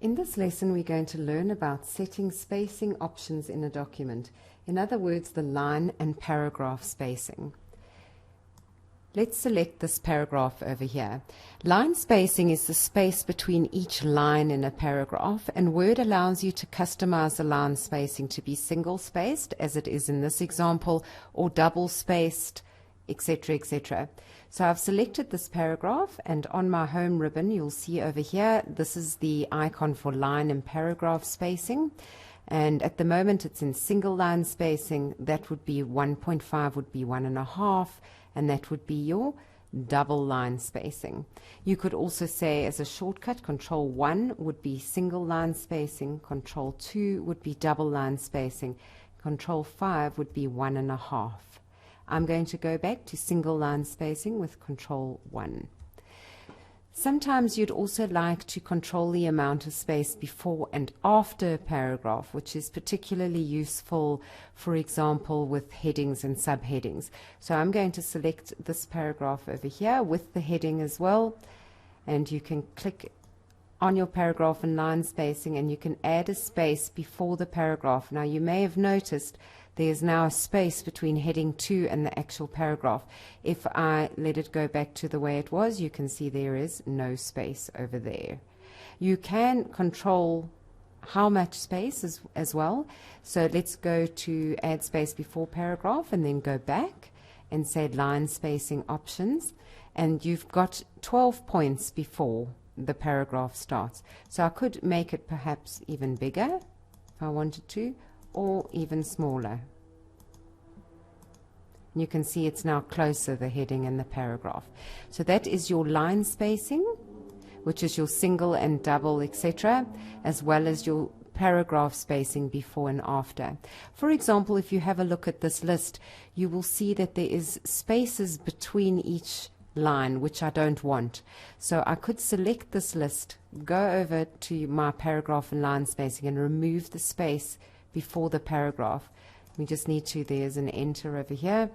In this lesson, we're going to learn about setting spacing options in a document. In other words, the line and paragraph spacing. Let's select this paragraph over here. Line spacing is the space between each line in a paragraph, and Word allows you to customize the line spacing to be single-spaced, as it is in this example, or double-spaced, etc., etc. So I've selected this paragraph, and on my home ribbon you'll see over here, this is the icon for line and paragraph spacing, and at the moment it's in single line spacing. That would be 1.5 would be 1.5, and that would be your double line spacing. You could also say as a shortcut, Control 1 would be single line spacing, Control 2 would be double line spacing, Control 5 would be 1.5. I'm going to go back to single line spacing with Control 1. Sometimes you'd also like to control the amount of space before and after a paragraph, which is particularly useful, for example, with headings and subheadings. So I'm going to select this paragraph over here with the heading as well, and you can click on your paragraph and line spacing, and you can add a space before the paragraph. Now you may have noticed there's now a space between heading 2 and the actual paragraph. If I let it go back to the way it was, you can see there is no space over there. You can control how much space as well. So let's go to add space before paragraph and then go back and say line spacing options, and you've got 12 points before the paragraph starts. So I could make it perhaps even bigger if I wanted to, or even smaller. You can see it's now closer, the heading and the paragraph. So that is your line spacing, which is your single and double, etc., as well as your paragraph spacing before and after. For example, if you have a look at this list, you will see that there is spaces between each line, which I don't want. So I could select this list, go over to my paragraph and line spacing, and remove the space before the paragraph. We just need to, there's an enter over here.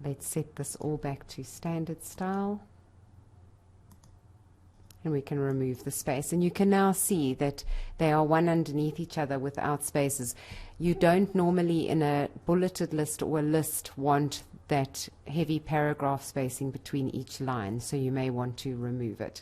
Let's set this all back to standard style, and we can remove the space, and you can now see that they are one underneath each other without spaces. You don't normally in a bulleted list or a list want that heavy paragraph spacing between each line, so you may want to remove it.